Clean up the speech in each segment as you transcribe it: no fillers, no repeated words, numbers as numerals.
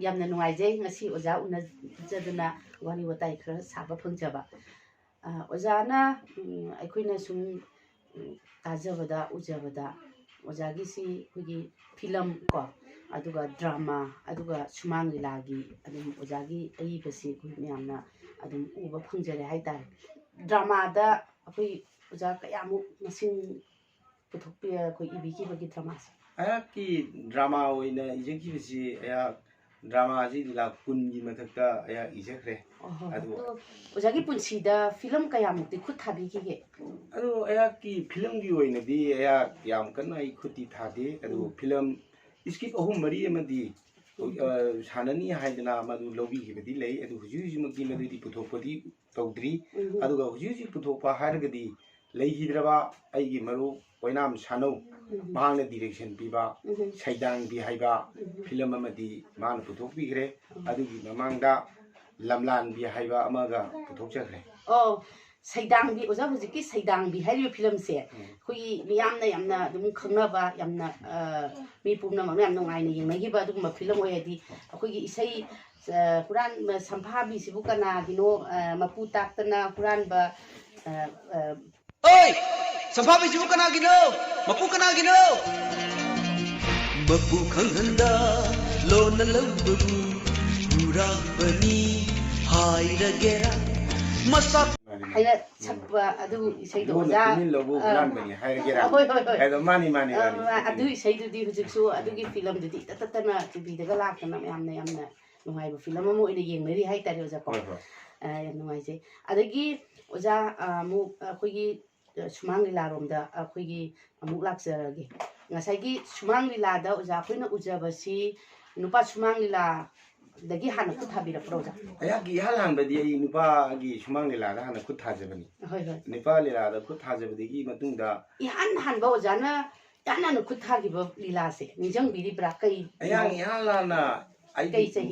ꯌꯥꯝꯅ ꯅꯨꯡꯉꯥꯏꯖꯩ ꯉꯁꯤ ꯑꯣꯖꯥ ꯎꯅꯖꯗꯨꯅ ꯋꯥꯔꯤ ꯋꯥꯇꯥꯏ ꯈꯔ ꯁꯥꯕ ꯐꯪꯖꯕ ꯑꯣꯖꯥꯅ ꯑꯩꯈꯣꯏꯅ ꯁꯨꯝ ꯇꯥꯖꯕꯗ ꯎꯖꯕꯗ ꯑꯣꯖꯥꯒꯤꯁꯤ ꯑꯩꯈꯣꯏꯒꯤ ꯐꯤꯂꯝ ꯀꯣ ꯑꯗꯨꯒ ꯗ꯭ꯔꯥꯃꯥ ꯑꯗꯨꯒ ꯁꯨꯃꯥꯡ ꯂꯤꯂꯥꯒꯤ ꯑꯗꯨꯝ ꯑꯣꯖꯥꯒꯤ ꯑꯏꯕꯁꯤ ꯑꯩꯈꯣꯏ ꯃꯌꯥꯝꯅ ꯑꯗꯨꯝ ꯎꯕ ꯐꯪꯖꯔꯦ ꯍꯥꯏꯇꯥꯔꯦ ꯗ꯭ꯔꯥꯃꯥꯗ ꯑꯩꯈꯣꯏ ꯑꯣꯖꯥ ꯀꯌꯥꯃꯨꯛ ꯃꯁꯤꯡ ꯄꯨꯊꯣꯛꯄꯤ ꯑꯩꯈꯣꯏ ꯏꯕꯤꯈꯤꯕꯒꯤ ꯗ꯭ꯔꯥꯃꯥꯁꯦ ꯑꯩꯍꯥꯛꯀꯤ ꯗ꯭ꯔꯥꯃꯥ ꯑꯣꯏꯅ ꯏꯖꯈꯤꯕꯁꯤ ꯑꯩꯍꯥꯛ ꯗ꯭ꯔꯥꯃꯥꯁꯤ ꯂꯥꯛ 10ꯒꯤ ꯃꯊꯛꯇ ꯑꯩꯍꯥꯛ ꯏꯖꯈ꯭ꯔꯦ ꯑꯗꯨ ꯑꯣꯖꯥꯒꯤ ꯄꯨꯟꯁꯤꯗ ꯐꯤꯂꯝ ꯀꯌꯥꯃꯨꯛꯇꯤ ꯈꯨꯠ ꯊꯥꯕꯤꯈꯤꯒꯦ ꯑꯗꯨ ꯑꯩꯍꯥꯛꯀꯤ ꯐꯤꯂꯝꯒꯤ ꯑꯣꯏꯅꯗꯤ ꯑꯩꯍꯥꯛ ꯌꯥꯝ ꯀꯟꯅ ꯑꯩ ꯈꯨꯠꯇꯤ ꯊꯥꯗꯦ ꯑꯗꯨ ꯐꯤꯂꯝ ꯁ꯭ꯀ꯭ꯔꯤꯞ 3-4 ꯑꯃꯗꯤ ꯁꯥꯟꯅꯅꯤ ꯍꯥꯏꯗꯅ ꯃꯗꯨ ꯂꯧꯕꯤꯈꯤꯕꯗꯤ ꯂꯩ ꯑꯗꯨ ꯍꯧꯖꯤꯛ ꯍꯧꯖꯤꯛꯃꯛꯇꯤ ꯃꯗꯨꯗꯤ ꯄꯨꯊꯣꯛꯄꯗꯤ ꯇꯧꯗ꯭ꯔꯤ ꯑꯗꯨꯒ ꯍꯧꯖꯤꯛ ꯍꯧꯖꯤꯛ ꯄꯨꯊꯣꯛꯄ ꯍꯥꯏꯔꯒꯗꯤ ꯂꯩꯈꯤꯗ꯭ꯔꯕ ꯑꯩꯒꯤ ꯃꯔꯨꯞ ꯑꯣꯏꯅꯥꯝ ꯁꯥꯅꯧ ꯃꯍꯥꯛꯅ ꯗꯤꯔꯦꯛꯁꯟ ꯄꯤꯕ ꯁꯩꯗꯥꯡꯕꯤ ꯍꯥꯏꯕ ꯐꯤꯂꯝ ꯑꯃꯗꯤ ꯃꯥꯅ ꯄꯨꯊꯣꯛꯄꯤꯈ꯭ꯔꯦ ꯑꯗꯨꯒꯤ ꯃꯃꯥꯡꯗ ꯂꯝꯂꯥꯟꯕꯤ ꯍꯥꯏꯕ ꯑꯃꯒ ꯄꯨꯊꯣꯛꯆꯈ꯭ꯔꯦ ꯁꯩꯗꯥꯡꯕꯤ ꯑꯣꯖꯥ ꯍꯧꯖꯤꯛꯀꯤ ꯁꯩꯗꯥꯡꯕꯤ ꯍꯥꯏꯔꯤꯕ ꯐꯤꯂꯝꯁꯦ ꯑꯩꯈꯣꯏꯒꯤ ꯃꯤꯌꯥꯝꯅ ꯌꯥꯝꯅ ꯑꯗꯨꯝ ꯈꯪꯅꯕ ꯌꯥꯝꯅ ꯃꯤ ꯄꯨꯝꯅꯃꯛꯅ ꯌꯥꯝ ꯅꯨꯡꯉꯥꯏꯅ ꯌꯦꯡꯅꯈꯤꯕ ꯑꯗꯨꯒꯨꯝꯕ ꯐꯤꯂꯝ ꯑꯣꯏ ꯍꯥꯏꯗꯤ ꯑꯩꯈꯣꯏꯒꯤ ꯏꯁꯩ ꯍꯨꯔꯥꯟꯕ ꯁꯝꯐꯥꯕꯤꯁꯤꯕꯨ ꯀꯅꯥꯒꯤꯅꯣ ꯃꯄꯨ ꯇꯥꯛꯇꯅ ꯍꯨꯔꯥꯟꯕ ओए संभावी जीव कना गिनो मपू कना गिनो मपू खंगंदा लोन लंबू पूरा बनी हाय रगेरा मसा हायना छप्पा अदु इसेदो ओजा लोन लंबू पूरा बनी हाय रगेरा होय होय होय एदो मानी मानी अदु इसेदुदी हुजिकसु अदुगी फिल्म दुदी तततना टीवी दगा लाकना यामना यामना नुंगाइबो फिल्म अमो इने येंगनरी हाय तारे ओजा को याम नुंगाइजे अदगी ओजा मु अखोगी सुमांग लीलारोमदा अखोगी अमुक लाक्सरगे ngसाइगी सुमांग लीलादा ओजा अखोइना उजबसी नुपा सुमांग लीला दगी हाना खुद थाबिरा प्रोजा अयागी हालांबदी आई नुपागी सुमांग लीलादा हाना खुद थाजबनी होय होय नुपा लीलादा खुद थाजबदगी मतुंगदा इहान हानबा ओजाना याना खुद थागिबो लीलासे निजंग बिरि ब्रा कई अयागी हालाना आई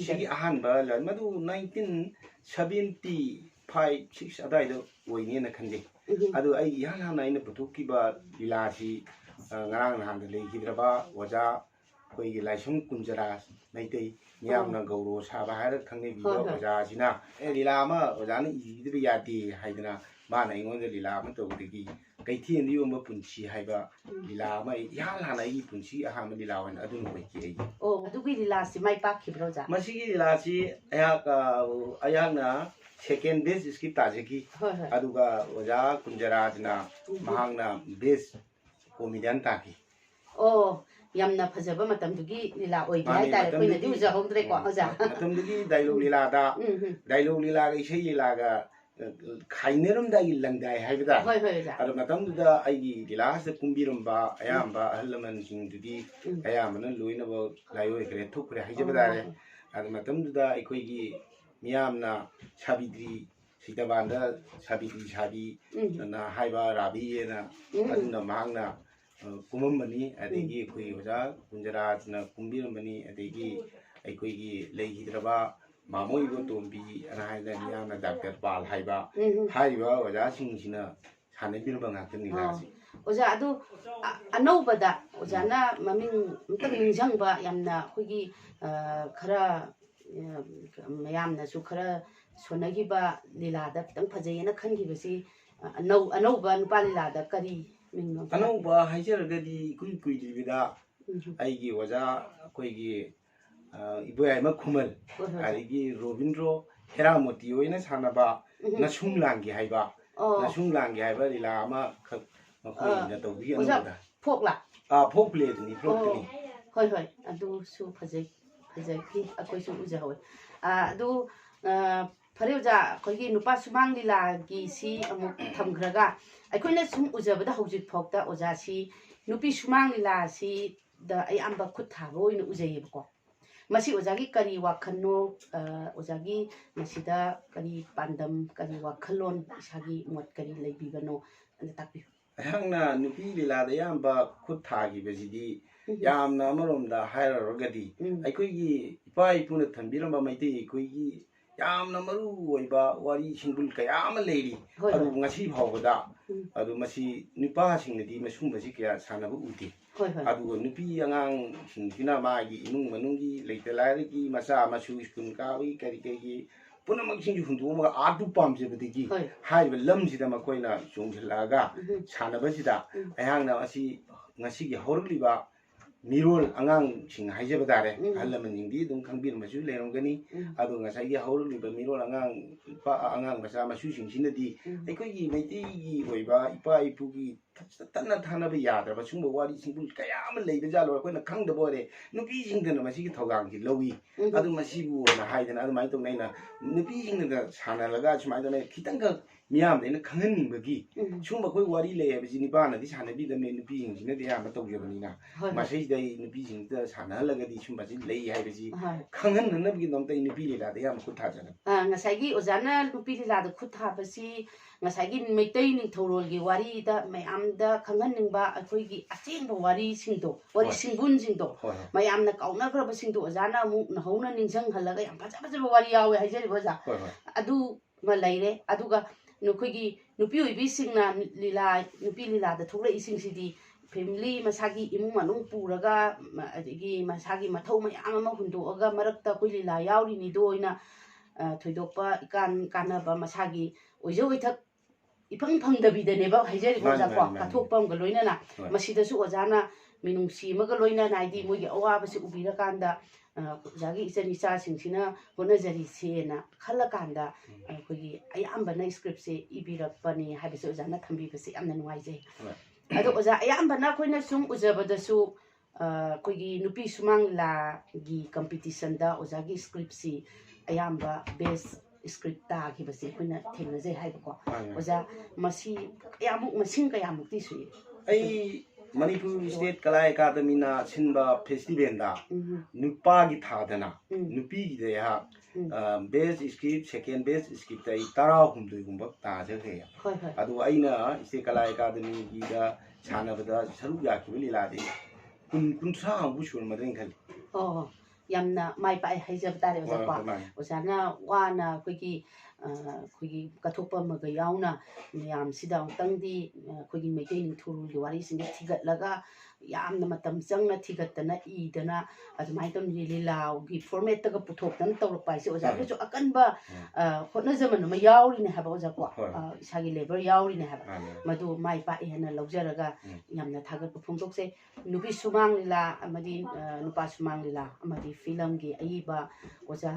सिगी अहानबा मधु 1975-6 अदाइदो ओइनेना खंजे अदु आई इहान हाना आइना पुथोकिबा लीलासी ngarang nahanda leikidraba oja koigi laisung kunjara naitei miyamna gauro saba haira khangne bido oja sina lila ama oja na idibya yati haidana mana ingonda lila ama tawdigi kaithi ndi umba punchi haiba lila ama ihal hana I punchi ahama lila wan adun hoiki ai adugi lila si mai pakhibro ja masigi lila si ayana second base script tajeki aduga oja kunjara jina mahangna base comedian taki yamna phajaba matamdugi lila oigi hai tare koina di uja hogdre ko aja matamdugi dialogue lila da dialogue lila ga isei lila ga khainerum da langdai haibada hoi hoi ja adu matamduda aigi lila se kumbirumba ayamba ahlaman singdudi ayamana loina ba laioi kre thukre haijabada re adu matamduda aikoigi miyamna sabidri sitabanda sabidri sabi na haiba rabi na aduna mahangna kumambani adegi koi oja kunjarat na kumbirambani adegi aikoigi leihidraba mamoi go tombi ana haina niyana doctor pal haiba haiba oja singsina sanebirba ngakni lasi oja adu anobada oja na maming mtang ningjangba yamna khoigi khara mayamna su khara sonagiba lilada kitang phajayena khangibasi anouba nupa lilada kari anouba haijaragadi kui kui libida aigi oja koigi iboyai makhumal arigi robindro heramoti oina sanaba nasunglangi haiba lila ama makoi na tawbi anouba phokla phok play ni phok ni hoi hoi adu su phajai ki akoi su uja hoy adu फरे ओजा अखोगी नुपा सुमांग लीला की सी अमुक थमखरगा अखोइना सुम उजबदा हौजिक फौक्ता ओजा सी नुपी सुमांग लीला see the अयाम्बा खुद थाबो ओइना उजैयेबको मसी ओजागी करी वाखनो ओजागी मसीदा करी पांदम करी वाखलोन इसागी मोट करी लेबिबनो अन ताकपि अहंगना नुपी लीला द याम्बा खुद थागी बजिदी यामना अमरोमदा हायररगदी अखोगी इपा इपुना थंबिरंबा मैते अखोगी ꯌꯥꯝꯅ ꯃꯔꯨ ꯑꯣꯏꯕ ꯋꯥꯔꯤ ꯁꯤꯡꯕꯨꯜ ꯀꯌꯥ ꯑꯃ ꯂꯩꯔꯤ ꯍꯣꯏ ꯑꯗꯨ ꯍꯣꯏ ꯉꯁꯤ ꯐꯥꯎꯕꯗ ꯎꯝ ꯑꯗꯨ ꯃꯁꯤ ꯅꯨꯄꯥꯁꯤꯡꯅꯗꯤ ꯃꯁꯨꯝꯕꯁꯤ ꯀꯌꯥ ꯁꯥꯟꯅꯕ ꯎꯗꯦ ꯍꯣꯏ ꯍꯣꯏ ꯑꯗꯨꯒ ꯅꯨꯄꯤ ꯑꯉꯥꯡꯁꯤꯡꯁꯤꯅ ꯃꯥꯒꯤ ꯏꯃꯨꯡ ꯃꯅꯨꯡꯒꯤ ꯂꯩꯇ ꯂꯥꯏꯔꯒꯤ ꯃꯆꯥ ꯃꯁꯨ ꯁ꯭ꯀꯨꯜ ꯀꯥꯕꯒꯤ ꯀꯔꯤꯒꯤ ꯄꯨꯝꯅꯃꯛꯁꯤꯡꯁꯨ ꯍꯨꯟꯗꯣꯛꯑꯃꯒ ꯑꯥꯔꯠꯇꯨ ꯄꯥꯝꯖꯕꯗꯒꯤ ꯍꯣꯏ ꯍꯥꯏꯔꯤꯕ ꯂꯝꯁꯤꯗ ꯃꯈꯣꯏꯅ ꯆꯣꯡꯁꯤꯜꯂꯛꯑꯒ ꯎꯝ ꯁꯥꯟꯅꯕꯁꯤꯗ ꯎꯝ ꯑꯩꯍꯥꯛꯅ ꯑꯁꯤ ꯉꯁꯤꯒꯤ ꯍꯧꯔꯛꯂꯤꯕ ꯃꯤꯔꯣꯜ ꯑꯉꯥꯡꯁꯤꯡ ꯍꯥꯏꯖꯕ ꯇꯥꯔꯦ ꯎꯝ ꯑꯍꯜ ꯂꯃꯟꯁꯤꯡꯗꯤ ꯑꯗꯨꯝ ꯈꯪꯕꯤꯔꯝꯕꯁꯨ ꯂꯩꯔꯝꯒꯅꯤ ꯎꯝ ꯑꯗꯨ ꯉꯁꯥꯏꯒꯤ ꯍꯧꯔꯛꯂꯤꯕ ꯃꯤꯔꯣꯜ ꯑꯉꯥꯡ ꯃꯆꯥ ꯃꯁꯨꯁꯤꯡꯁꯤꯅꯗꯤ ꯎꯝ ꯑꯩꯈꯣꯏꯒꯤ ꯃꯩꯇꯩꯒꯤ ꯑꯣꯏꯕ ꯏꯄꯥ ꯏꯄꯨꯒꯤ ꯇꯠꯅ ꯊꯥꯅꯕ ꯌꯥꯗ꯭ꯔꯕ ꯁꯨꯝꯕ ꯋꯥꯔꯤ ꯁꯤꯡꯕꯨꯜ ꯀꯌꯥ ꯑꯃ ꯂꯩꯕꯖꯥꯠꯂꯣ ꯑꯩꯈꯣꯏꯅ ꯈꯪꯗꯕ ꯑꯣꯏꯔꯦ ꯅꯨꯄꯤꯁꯤꯡꯗꯅ ꯃꯁꯤꯒꯤ ꯊꯧꯗꯥꯡꯁꯤ ꯂꯧꯏ ꯎꯝ ꯑꯗꯨ ꯃꯁꯤꯕꯨ ꯍꯥꯏꯗꯅ ꯑꯗꯨꯃꯥꯏꯅ ꯇꯧꯅ ꯑꯩꯅ ꯅꯨꯄꯤꯁꯤꯡꯅꯒ ꯁꯥꯟꯅꯔꯒ ꯁꯨꯃꯥꯏꯅ ꯇꯧꯅ ꯈꯤꯇꯪꯈꯛ ꯃꯤꯌꯥꯝꯗ ꯑꯩꯅ ꯈꯪꯍꯟꯅꯤꯡꯕꯒꯤ ꯎꯝ ꯁꯨꯝꯕ ꯑꯩꯈꯣꯏ ꯋꯥꯔꯤ ꯂꯩ ꯍꯥꯏꯕꯁꯤ ꯅꯨꯄꯥꯅꯗꯤ ꯁꯥꯟꯅꯕꯤꯗꯕꯅꯤ ꯅꯨꯄꯤꯁꯤꯡꯁꯤꯅꯗꯤ ꯑꯌꯥꯝꯕ ꯇꯧꯖꯕꯅꯤꯅ ꯍꯣꯏ ꯍꯣꯏ ꯃꯁꯤꯗ ꯑꯩ ꯅꯨꯄꯤꯁꯤꯡꯗ ꯁꯥꯟꯅꯍꯜꯂꯒꯗꯤ ꯁꯨꯝꯕꯁꯤ ꯂꯩ ꯍꯥꯏꯕꯁꯤ ꯍꯣꯏ ꯈꯪꯍꯟꯅꯅꯕꯒꯤꯗꯃꯛꯇ ꯑꯩ ꯅꯨꯄꯤ ꯂꯤꯂꯥꯗ ꯌꯥꯝ ꯈꯨꯠ ꯊꯥꯖꯔꯦ ꯉꯁꯥꯏꯒꯤ ꯑꯣꯖꯥꯅ ꯅꯨꯄꯤ ꯂꯤꯂꯥꯗ ꯈꯨꯠ ꯊꯥꯕꯁꯤ ꯉꯁꯥꯏꯒꯤ ꯃꯩꯇꯩ ꯅꯤꯡꯊꯧꯔꯣꯜꯒꯤ ꯋꯥꯔꯤꯗ ꯃꯌꯥꯝꯗ ꯈꯪꯍꯟꯅꯤꯡꯕ ꯑꯩꯈꯣꯏꯒꯤ ꯑꯁꯦꯡꯕ ꯋꯥꯔꯤꯁꯤꯡꯗꯣ ꯋꯥꯔꯤ ꯍꯣꯏ ꯁꯤꯡꯒꯨꯟꯁꯤꯡꯗꯣ ꯍꯣꯏ ꯍꯣꯏ ꯃꯌꯥꯝꯅ ꯀꯥꯎꯅꯈ꯭ꯔꯕꯁꯤꯡꯗꯣ ꯑꯣꯖꯥꯅ ꯑꯃꯨꯛ ꯅꯧꯍꯧꯅ ꯅꯤꯡꯁꯤꯡꯍꯜꯂꯒ ꯌꯥꯝ ꯐꯖ ꯐꯖꯕ ꯋꯥꯔꯤ ꯌꯥꯎꯋꯦ ꯍꯥꯏꯖꯔꯤꯕ ꯑꯣꯖꯥ ꯍꯣꯏ ꯍꯣꯏ ꯑꯗꯨꯃ ꯂꯩꯔꯦ ꯑꯗꯨꯒ ꯑꯩꯈꯣꯏꯒꯤ ꯅꯨꯄꯤ ꯑꯣꯏꯕꯤꯁꯤꯡꯅ ꯅꯨꯄꯤ ꯂꯤꯂꯥꯗ ꯊꯣꯛꯂꯛꯏꯁꯤꯡꯁꯤꯗꯤ ꯐꯦꯃꯤꯂꯤ ꯃꯁꯥꯒꯤ ꯏꯃꯨꯡ ꯃꯅꯨꯡ ꯄꯨꯔꯒ ꯑꯗꯒꯤ ꯃꯁꯥꯒꯤ ꯃꯊꯧ ꯃꯌꯥꯝ ꯑꯃ ꯍꯨꯟꯗꯣꯛꯑꯒ ꯃꯔꯛꯇ ꯑꯩꯈꯣꯏ ꯂꯤꯂꯥ ꯌꯥꯎꯔꯤꯅꯤꯗꯣ ꯑꯣꯏꯅ ꯊꯣꯏꯗꯣꯛꯄ ꯀꯥꯟꯅꯕ ꯃꯁꯥꯒꯤ ꯑꯣꯏꯖ ꯑꯣꯏꯊꯛ ꯏꯐꯪ ꯐꯪꯗꯕꯤꯗꯅꯦꯕ ꯍꯥꯏꯖꯔꯤꯕ ꯃꯥꯅꯤ ꯑꯣꯖꯥꯀꯣ ꯃꯥꯅꯤ ꯃꯥꯅꯤ ꯀꯠꯊꯣꯛꯄ ꯑꯃꯒ ꯂꯣꯏꯅꯅ ꯍꯣꯏ ꯃꯁꯤꯗꯁꯨ ꯑꯣꯖꯥꯅ ꯃꯤꯅꯨꯡꯁꯤ ꯑꯃꯒ ꯂꯣꯏꯅꯅ ꯍꯥꯏꯗꯤ ꯃꯣꯏꯒꯤ ꯑꯋꯥꯕꯁꯤ ꯎꯕꯤꯔꯀꯥꯟꯗ ꯑꯣꯖꯥꯒꯤ ꯏꯆꯟ ꯏꯆꯥꯁꯤꯡꯁꯤꯅ ꯍꯣꯠꯅꯖꯔꯤꯁꯦꯅ ꯈꯜꯂꯀꯥꯟꯗ ꯑꯩꯈꯣꯏꯒꯤ ꯑꯌꯥꯝꯕꯅ ꯁ꯭ꯀ꯭ꯔꯤꯞꯁꯦ ꯏꯕꯤꯔꯛꯄꯅꯤ ꯍꯥꯏꯕꯁꯦ ꯑꯣꯖꯥꯅ ꯊꯝꯕꯤꯕꯁꯦ ꯌꯥꯝꯅ ꯅꯨꯡꯉꯥꯏꯖꯩ ꯍꯣꯏ ꯑꯗꯣ ꯑꯣꯖꯥ ꯑꯌꯥꯝꯕꯅ ꯑꯩꯈꯣꯏꯅ ꯁꯨꯝ ꯎꯖꯕꯗꯁꯨ ꯑꯩꯈꯣꯏꯒꯤ ꯅꯨꯄꯤ ꯁꯨꯃꯥꯡ ꯂꯤꯂꯥꯒꯤ ꯀꯝꯄꯤꯇꯤꯁꯟꯗ ꯑꯣꯖꯥꯒꯤ ꯁ꯭ꯀ꯭ꯔꯤꯞꯁꯤ ꯑꯌꯥꯝꯕ ꯕꯦꯁ ꯁ꯭ꯀ꯭ꯔꯤꯞ ꯇꯥꯈꯤꯕꯁꯦ ꯑꯩꯈꯣꯏꯅ ꯊꯦꯡꯅꯖꯩ ꯍꯥꯏꯕꯀꯣ ꯃꯥꯅꯤ ꯃꯥꯅꯤ ꯑꯣꯖꯥ ꯃꯁꯤ ꯃꯁꯤꯡ ꯀꯌꯥꯃꯨꯛꯇꯤ ꯁꯨꯏ ꯑꯩ ꯃꯅꯤꯄꯨꯔ ꯁ꯭ꯇꯦꯠ ꯀꯂꯥ ꯑꯦꯀꯥꯗꯃꯤꯅ ꯁꯤꯟꯕ ꯐꯦꯁꯇꯤꯚꯦꯜꯗ ꯎꯝ ꯅꯨꯄꯥꯒꯤ ꯊꯥꯗꯅ ꯎꯝ ꯅꯨꯄꯤꯒꯤꯗ ꯑꯩꯍꯥꯛ ꯎꯝ ꯕꯦꯁ ꯁ꯭ꯀ꯭ꯔꯤꯞ ꯁꯦꯀꯦꯟ ꯕꯦꯁ ꯁ꯭ꯀ꯭ꯔꯤꯞꯇ ꯑꯩ 18ꯒꯨꯝꯕ ꯇꯥꯖꯈ꯭ꯔꯦ ꯍꯣꯏ ꯍꯣꯏ ꯑꯗꯨꯒ ꯑꯩꯅ ꯁ꯭ꯇꯦꯠ ꯀꯂꯥ ꯑꯦꯀꯥꯗꯃꯤꯒꯤꯗ ꯁꯥꯟꯅꯕꯗ ꯁꯔꯨꯛ ꯌꯥꯈꯤꯕ ꯂꯤꯂꯥꯗꯤ 20-30ꯃꯨꯛ ꯁꯨꯔꯝꯃꯗ꯭ꯔꯥ ꯈꯜꯂꯤ ꯑꯣ ꯌꯥꯝꯅ ꯃꯥꯏ ꯄꯥꯛꯑꯦ ꯍꯥꯏꯖꯕ ꯇꯥꯔꯦ ꯍꯣꯏ ꯑꯣꯖꯥꯀꯣ ꯍꯣꯏ ꯃꯥꯅꯤ ꯑꯣꯖꯥꯅ ꯋꯥꯅ ꯑꯩꯈꯣꯏꯒꯤ ꯀꯠꯊꯣꯛꯄ ꯑꯃꯒ ꯌꯥꯎꯅ ꯃꯌꯥꯝꯁꯤꯗ ꯑꯃꯨꯛꯇꯪꯗꯤ ꯑꯩꯈꯣꯏꯒꯤ ꯃꯩꯇꯩ ꯅꯤꯡꯊꯧꯔꯣꯜꯒꯤ ꯋꯥꯔꯤꯁꯤꯡꯁꯦ ꯊꯤꯒꯠꯂꯒ ꯌꯥꯝꯅ ꯃꯇꯝ ꯆꯪꯅ ꯊꯤꯒꯠꯇꯅ ꯏꯗꯅ ꯑꯗꯨꯃꯥꯏꯅ ꯇꯧꯅ ꯂꯤꯂꯥꯒꯤ ꯐꯣꯔꯃꯦꯠꯇꯒ ꯄꯨꯊꯣꯛꯇꯅ ꯇꯧꯔꯛꯄ ꯍꯥꯏꯁꯦ ꯑꯣꯖꯥꯒꯤꯁꯨ ꯑꯀꯟꯕ ꯍꯣꯠꯅꯖꯃꯟ ꯑꯃ ꯌꯥꯎꯔꯤꯅꯦ ꯍꯥꯏꯕ ꯑꯣꯖꯥꯀꯣ ꯍꯣꯏ ꯏꯁꯥꯒꯤ ꯂꯦꯕꯔ ꯌꯥꯎꯔꯤꯅꯦ ꯍꯥꯏꯕ ꯃꯥꯅꯤ ꯃꯗꯨ ꯃꯥꯏ ꯄꯥꯛꯑꯦ ꯍꯥꯏꯅ ꯂꯧꯖꯔꯒ ꯎꯝ ꯌꯥꯝꯅ ꯊꯥꯒꯠꯄ ꯐꯣꯡꯗꯣꯛꯆꯩ ꯅꯨꯄꯤ ꯁꯨꯃꯥꯡ ꯂꯤꯂꯥ ꯑꯃꯗꯤ ꯅꯨꯄꯥ ꯁꯨꯃꯥꯡ ꯂꯤꯂꯥ ꯑꯃꯗꯤ ꯐꯤꯂꯝꯒꯤ ꯑꯏꯕ ꯑꯣꯖꯥ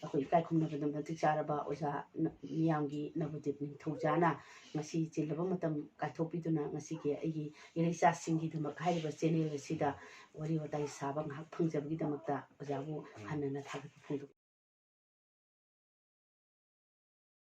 ꯑꯩꯈꯣꯏ ꯏꯀꯥꯏ ꯈꯨꯝꯅꯕꯗ ꯃꯇꯤꯛ ꯆꯥꯔꯕ ꯑꯣꯖꯥ ꯃꯤꯌꯥꯝꯒꯤ ꯅꯕꯗꯤꯞ ꯅꯤꯡꯊꯧꯖꯥꯅ ꯉꯁꯤ ꯆꯤꯜꯂꯕ ꯃꯇꯝ ꯀꯥꯏꯊꯣꯛꯄꯤꯗꯨꯅ ꯉꯁꯤꯒꯤ ꯑꯩꯒꯤ ꯏꯔꯩꯆꯥꯁꯤꯡꯒꯤꯗꯃꯛ ꯍꯥꯏꯔꯤꯕ ꯆꯦꯅꯦꯜ ꯑꯁꯤꯗ ꯋꯥꯔꯤ ꯋꯥꯇꯥꯏ ꯁꯥꯕ ꯉꯥꯏꯍꯥꯛ ꯐꯪꯖꯕꯒꯤꯗꯃꯛꯇ ꯑꯣꯖꯥꯕꯨ ꯍꯟꯅ ꯊꯥꯒꯠꯄ ꯐꯣꯡꯗꯣꯛꯆꯩ